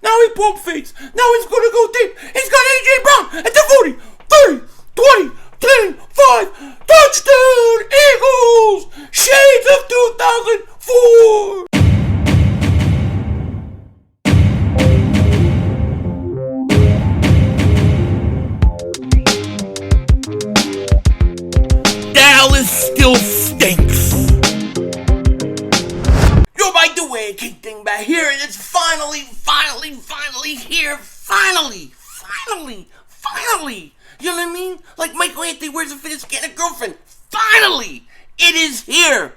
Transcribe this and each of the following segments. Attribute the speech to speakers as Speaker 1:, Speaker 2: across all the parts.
Speaker 1: Now he pump fakes. Now he's going to go deep. He's got A.J. Brown at the 40, 30, 20, 10, 5. Touchdown, Eagles! Shades of 2004. Dallas still stinks. Yo, by the way, King Dingbat here, and it's finally here. Finally. You know what I mean? Like Michael Anthony wears a fitness getting a girlfriend. Finally, it is here.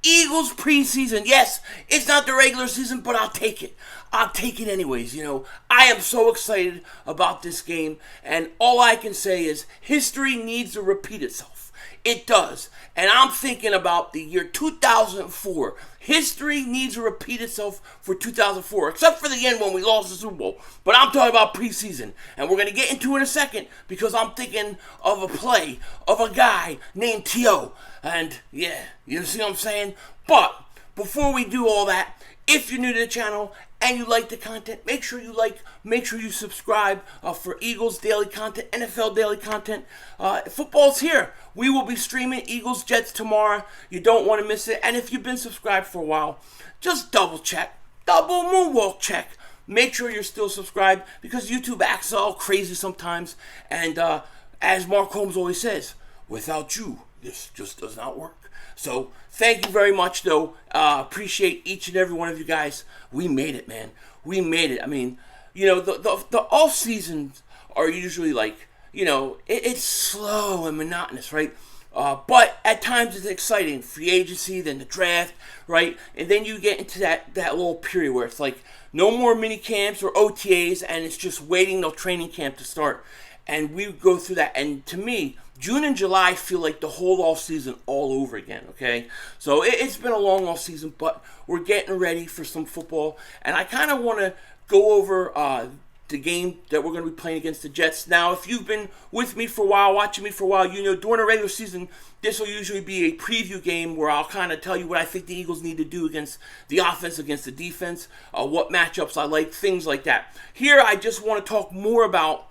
Speaker 1: Eagles preseason. Yes, it's not the regular season, but I'll take it. I'll take it anyways. You know, I am so excited about this game, and all I can say is history needs to repeat itself. It does. And I'm thinking about the year 2004. History needs to repeat itself for 2004, except for the end when we lost the Super Bowl. But I'm talking about preseason. And we're going to get into it in a second because I'm thinking of a play of a guy named T.O. And yeah, you see what I'm saying? But before we do all that, if you're new to the channel and you like the content, make sure you subscribe for Eagles daily content, NFL daily content. Football's here. We will be streaming Eagles Jets tomorrow. You don't want to miss it. And if you've been subscribed for a while, just double moonwalk check. Make sure you're still subscribed because YouTube acts all crazy sometimes. And as Mark Holmes always says, without you, this just does not work. So thank you very much, though. Appreciate each and every one of you guys. We made it, man. We made it. I mean, you know, the off seasons are usually like, you know, it's slow and monotonous, right? But at times it's exciting. Free agency, then the draft, right? And then you get into that little period where it's like no more mini camps or OTAs, and it's just waiting till training camp to start. And we go through that. And to me, June and July feel like the whole off season all over again, okay? So it's been a long off season, but we're getting ready for some football. And I kind of want to go over the game that we're going to be playing against the Jets. Now, if you've been with me for a while, watching me for a while, you know during the regular season, this will usually be a preview game where I'll kind of tell you what I think the Eagles need to do against the offense, against the defense, what matchups I like, things like that. Here, I just want to talk more about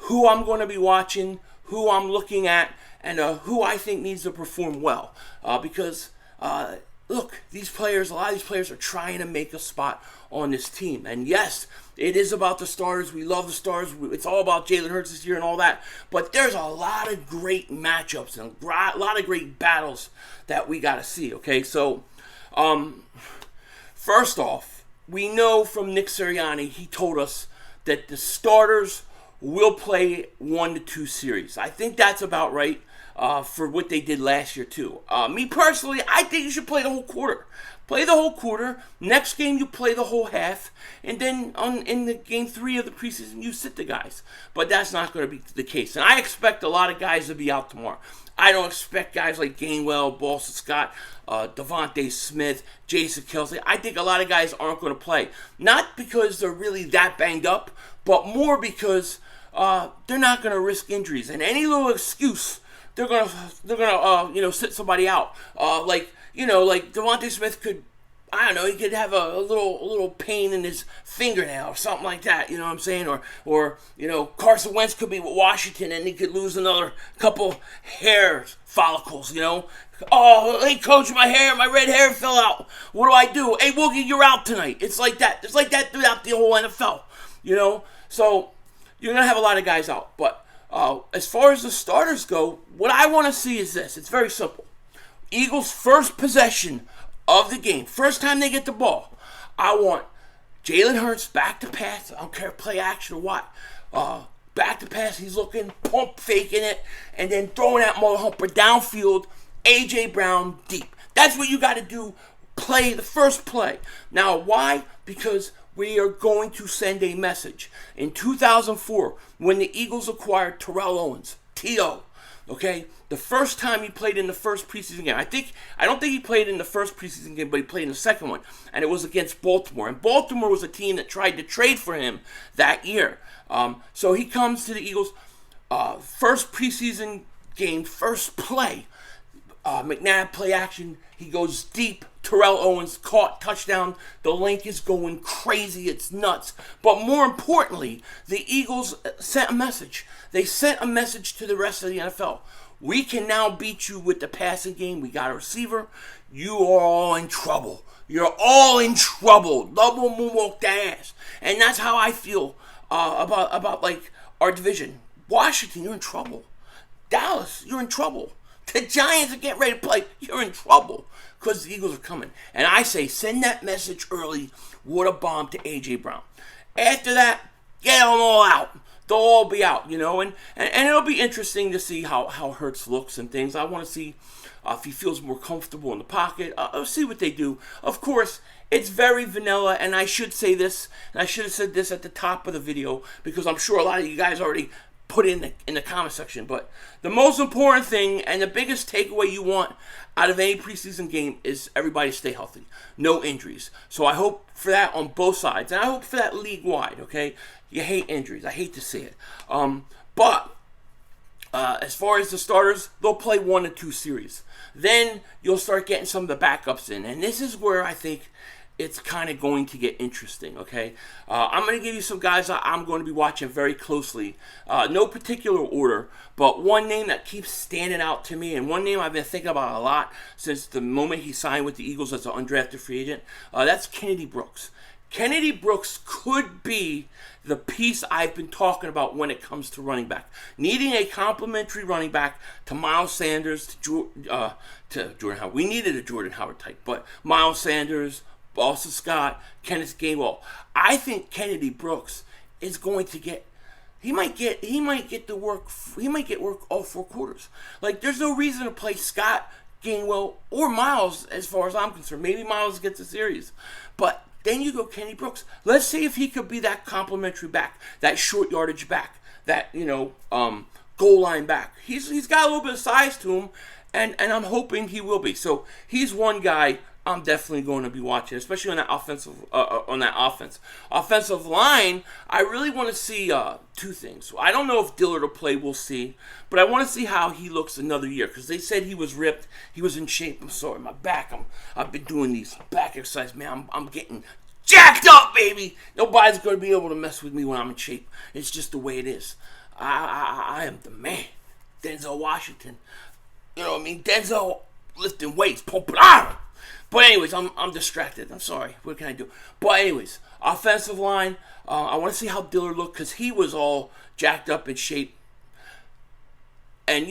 Speaker 1: who I'm going to be watching, who I'm looking at, and who I think needs to perform well. Because, look, a lot of these players are trying to make a spot on this team. And yes, it is about the starters. We love the starters. It's all about Jalen Hurts this year and all that. But there's a lot of great matchups and a lot of great battles that we got to see, okay? So, first off, we know from Nick Sirianni, he told us that the starters will play 1 to 2 series. I think that's about right for what they did last year too. Me personally, I think you should play the whole quarter. Play the whole quarter. Next game you play the whole half, and then in the game 3 of the preseason you sit the guys. But that's not going to be the case, and I expect a lot of guys to be out tomorrow. I don't expect guys like Gainwell, Boston Scott, Devontae Smith, Jason Kelsey. I think a lot of guys aren't going to play, not because they're really that banged up, but more because they're not going to risk injuries. And any little excuse, they're gonna sit somebody out. Like Devontae Smith could, I don't know, he could have a little pain in his fingernail or something like that. You know what I'm saying? Or Carson Wentz could be with Washington and he could lose another couple hair follicles. You know. Oh, hey coach, my red hair fell out. What do I do? Hey Woogie, you're out tonight. It's like that. It's like that throughout the whole NFL. You know. So you're going to have a lot of guys out. But as far as the starters go, what I want to see is this. It's very simple. Eagles' first possession of the game, first time they get the ball, I want Jalen Hurts back to pass. I don't care if play action or what. Back to pass, he's looking, pump faking it, and then throwing that mother humper downfield, A.J. Brown deep. That's what you got to do. Play the first play. Now, why? Because we are going to send a message. In 2004, when the Eagles acquired Terrell Owens, T.O., okay, the first time he played in the first preseason game, I don't think he played in the first preseason game, but he played in the second one, and it was against Baltimore. And Baltimore was a team that tried to trade for him that year. So he comes to the Eagles, first preseason game, first play. McNabb play action. He goes deep Terrell Owens caught, touchdown. The link is going crazy. It's nuts. But more importantly, the Eagles sent a message. They sent a message to the rest of the NFL. We can now beat you with the passing game. We got a receiver. You are all in trouble. You're all in trouble. Double moonwalk that ass. And that's how I feel about like our division. Washington, you're in trouble. Dallas, you're in trouble. The Giants are getting ready to play. You're in trouble because the Eagles are coming. And I say send that message early. What a bomb to A.J. Brown. After that, get them all out. They'll all be out, you know. And it'll be interesting to see how Hurts looks and things. I want to see if he feels more comfortable in the pocket. I'll see what they do. Of course, it's very vanilla, and I should say this, and I should have said this at the top of the video because I'm sure a lot of you guys already put in the comment section. But the most important thing and the biggest takeaway you want out of any preseason game is everybody stay healthy. No injuries. So I hope for that on both sides. And I hope for that league-wide, okay? You hate injuries. I hate to see it. But as far as the starters, they'll play 1 to 2 series. Then you'll start getting some of the backups in. And this is where I think it's kind of going to get interesting, okay? I'm going to give you some guys I'm going to be watching very closely. No particular order, but one name that keeps standing out to me, and one name I've been thinking about a lot since the moment he signed with the Eagles as an undrafted free agent, that's Kennedy Brooks. Kennedy Brooks could be the piece I've been talking about when it comes to running back. Needing a complimentary running back to Miles Sanders, to Jordan Howard. We needed a Jordan Howard type, but Miles Sanders, Boston Scott, Kenneth Gainwell. I think Kennedy Brooks is going to get. He might get work all 4 quarters. Like there's no reason to play Scott, Gainwell, or Miles as far as I'm concerned. Maybe Miles gets a series, but then you go Kennedy Brooks. Let's see if he could be that complimentary back, that short yardage back, that goal line back. He's got a little bit of size to him, and I'm hoping he will be. So he's one guy I'm definitely going to be watching, especially on that offense. Offensive line, I really want to see 2 things. I don't know if Dillard will play, we'll see. But I want to see how he looks another year, because they said he was ripped, he was in shape. I'm sorry, my back, I've been doing these back exercises, man. I'm getting jacked up, baby. Nobody's going to be able to mess with me when I'm in shape. It's just the way it is. I am the man. Denzel Washington. You know what I mean? Denzel lifting weights, pumping iron. But anyways, I'm distracted. I'm sorry. What can I do? But anyways, offensive line, I want to see how Dillard looked because he was all jacked up in shape. And,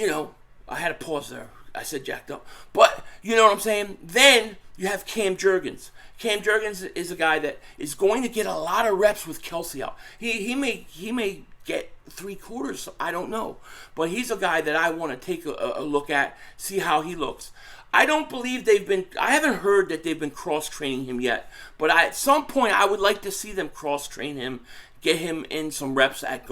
Speaker 1: I had to pause there. I said jacked up. But, you know what I'm saying? Then you have Cam Jurgens. Cam Jurgens is a guy that is going to get a lot of reps with Kelsey out. He may get 3 quarters. I don't know. But he's a guy that I want to take a look at, see how he looks. I don't believe I haven't heard that they've been cross-training him yet, but at some point I would like to see them cross-train him, get him in some reps at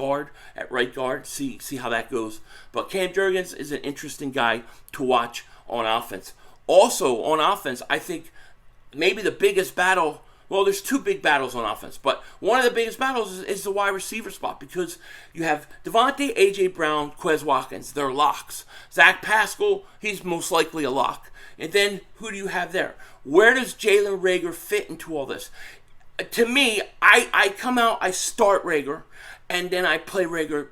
Speaker 1: right guard, see how that goes. But Cam Jurgens is an interesting guy to watch on offense. Also, on offense, I think maybe the biggest battle, well, there's 2 big battles on offense, but one of the biggest battles is the wide receiver spot because you have Devontae, A.J. Brown, Quez Watkins. They're locks. Zach Pascal, he's most likely a lock. And then who do you have there? Where does Jalen Reagor fit into all this? To me, I come out, I start Reagor, and then I play Reagor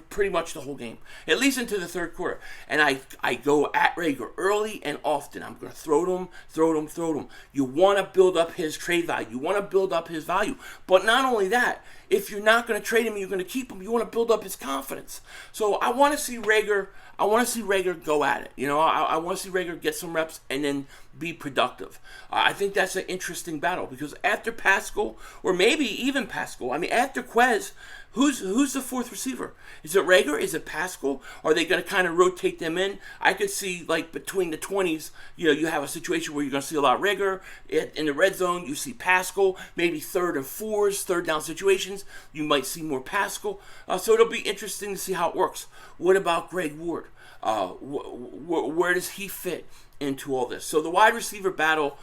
Speaker 1: pretty much the whole game, at least into the 3rd quarter. And I go at Reagor early and often. I'm going to throw to him. You want to build up his trade value. You want to build up his value. But not only that, if you're not going to trade him, you're going to keep him. You want to build up his confidence. So I want to see Reagor. I want to see Reagor go at it. I want to see Reagor get some reps and then be productive. I think that's an interesting battle because after Pascal, or maybe even Pascal, after Quez, who's the 4th receiver? Is it Reagor? Is it Pascal? Are they going to kind of rotate them in? I could see, like, between the 20s, you have a situation where you're going to see a lot of Reagor. In the red zone, you see Pascal. Maybe 3rd and 4s, 3rd down situations, you might see more Pascal. So it'll be interesting to see how it works. What about Greg Ward? Where does he fit into all this? So the wide receiver battle,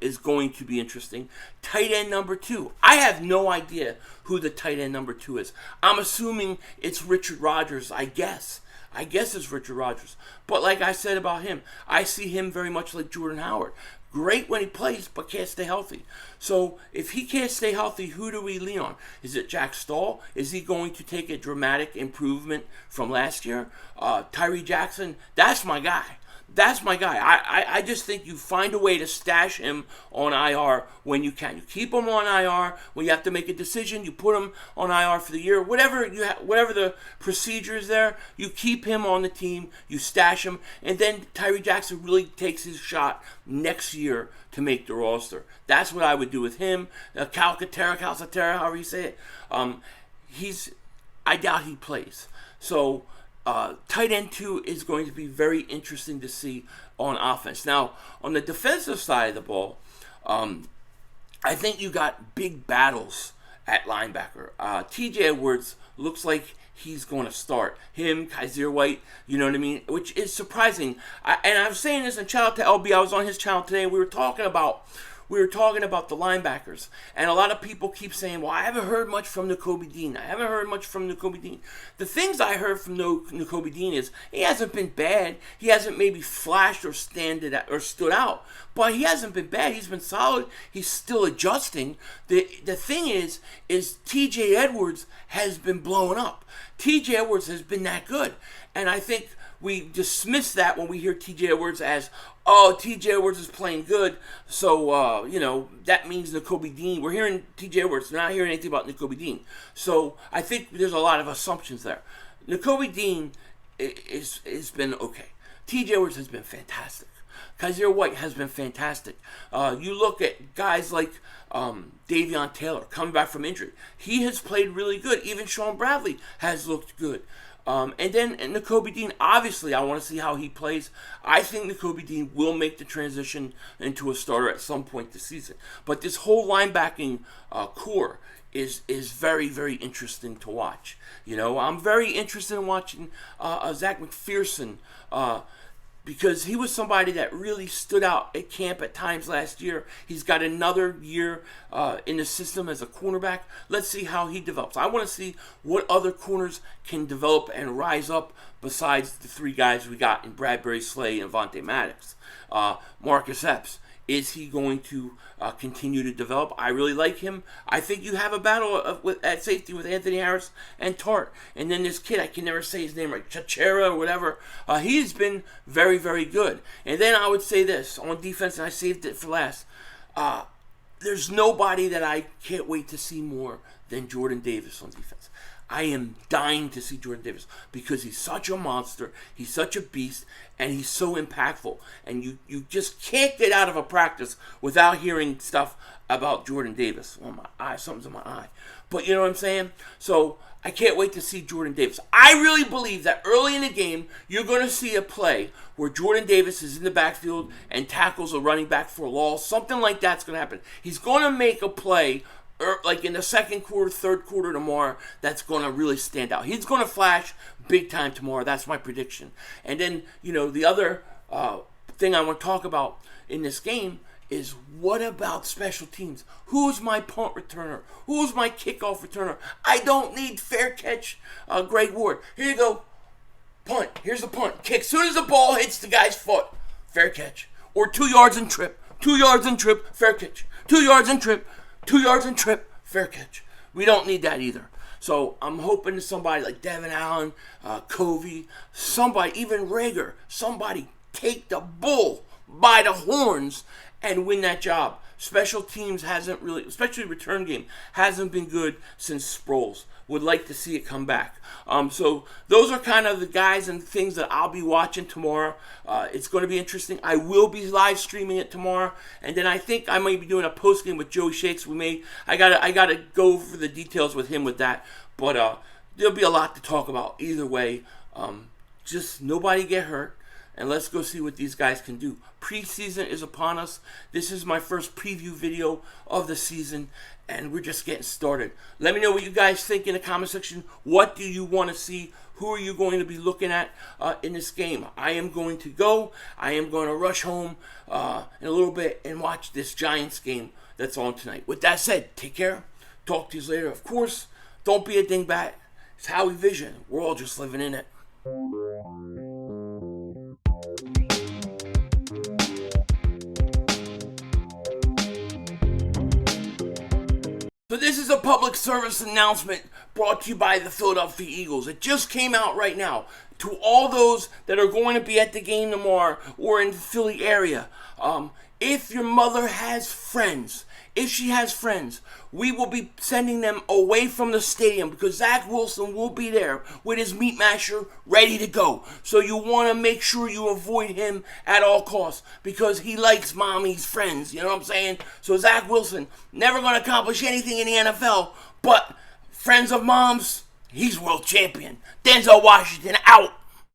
Speaker 1: is going to be interesting. Tight end number 2. I have no idea who the tight end number 2 is. I'm assuming it's Richard Rodgers, I guess. I guess it's Richard Rodgers. But like I said about him, I see him very much like Jordan Howard. great when he plays, but can't stay healthy. So if he can't stay healthy, who do we lean on? Is it Jack Stahl? Is he going to take a dramatic improvement from last year? Tyree Jackson, that's my guy. That's my guy. I just think you find a way to stash him on IR when you can. You keep him on IR when you have to make a decision. You put him on IR for the year. Whatever the procedure is there, you keep him on the team. You stash him, and then Tyree Jackson really takes his shot next year to make the roster. That's what I would do with him. Calcaterra, however you say it. I doubt he plays. So. Tight end 2 is going to be very interesting to see on offense. Now, on the defensive side of the ball, I think you got big battles at linebacker. TJ Edwards looks like he's going to start. Him, Kaiser White, you know what I mean? Which is surprising. And I was saying this in shout out to LB. I was on his channel today, and we were talking about the linebackers, and a lot of people keep saying, well, I haven't heard much from Nakobe Dean. The things I heard from Nakobe Dean is he hasn't been bad. He hasn't maybe flashed or stood out, but he hasn't been bad. He's been solid. He's still adjusting. The thing is TJ Edwards has been blowing up. TJ Edwards has been that good, and I think we dismiss that when we hear TJ Edwards as, oh, TJ Edwards is playing good, so, that means Nakobe Dean. We're hearing TJ Edwards, we're not hearing anything about Nakobe Dean. So I think there's a lot of assumptions there. Nakobe Dean has been okay. TJ Edwards has been fantastic. Kaiser White has been fantastic. You look at guys like Davion Taylor coming back from injury. He has played really good. Even Sean Bradley has looked good. And then Nakobe Dean, obviously, I want to see how he plays. I think Nakobe Dean will make the transition into a starter at some point this season. But this whole linebacking core is very, very interesting to watch. I'm very interested in watching Zach McPherson because he was somebody that really stood out at camp at times last year. He's got another year in the system as a cornerback. Let's see how he develops. I want to see what other corners can develop and rise up besides the 3 guys we got in Bradbury, Slay, and Vontae Maddox. Marcus Epps. Is he going to continue to develop? I really like him. I think you have a battle at safety with Anthony Harris and Tart. And then this kid, I can never say his name right, Chachera or whatever. He's been very, very good. And then I would say this, on defense, and I saved it for last. There's nobody that I can't wait to see more than Jordan Davis on defense. I am dying to see Jordan Davis because he's such a monster, he's such a beast, and he's so impactful. And you just can't get out of a practice without hearing stuff about Jordan Davis. Oh, my eye, something's in my eye. But you know what I'm saying? So I can't wait to see Jordan Davis. I really believe that early in the game, you're going to see a play where Jordan Davis is in the backfield and tackles a running back for a loss. Something like that's going to happen. He's going to make a play like in the second quarter, third quarter tomorrow, that's going to really stand out. He's going to flash big time tomorrow. That's my prediction. And then, the other thing I want to talk about in this game is what about special teams? Who's my punt returner? Who's my kickoff returner? I don't need fair catch Greg Ward. Here you go. Punt. Here's the punt. Kick. As soon as the ball hits the guy's foot, fair catch. Or 2 yards and trip. 2 yards and trip, fair catch. 2 yards and trip. 2 yards and trip, fair catch. We don't need that either. So I'm hoping to somebody like Devin Allen, Covey, somebody, even Reagor, somebody take the bull by the horns and win that job. Special teams hasn't really, especially return game, hasn't been good since Sproles. Would like to see it come back. So those are kind of the guys and things that I'll be watching tomorrow. It's going to be interesting. I will be live streaming it tomorrow, and then I think I might be doing a post game with Joey Shakes. I gotta go over the details with him with that, but there'll be a lot to talk about either way. Just nobody get hurt. And let's go see what these guys can do. Preseason is upon us. This is my first preview video of the season, and we're just getting started. Let me know what you guys think in the comment section. What do you want to see? Who are you going to be looking at in this game? I am going to rush home in a little bit and watch this Giants game that's on tonight. With that said, take care. Talk to you later. Of course, don't be a dingbat. It's how we vision. We're all just living in it. So this is a public service announcement brought to you by the Philadelphia Eagles. It just came out right now. To all those that are going to be at the game tomorrow or in the Philly area, if your mother has friends, if she has friends, we will be sending them away from the stadium because Zach Wilson will be there with his meat masher ready to go. So you want to make sure you avoid him at all costs because he likes mommy's friends. You know what I'm saying? So Zach Wilson, never going to accomplish anything in the NFL, but friends of moms, he's world champion. Denzel Washington out.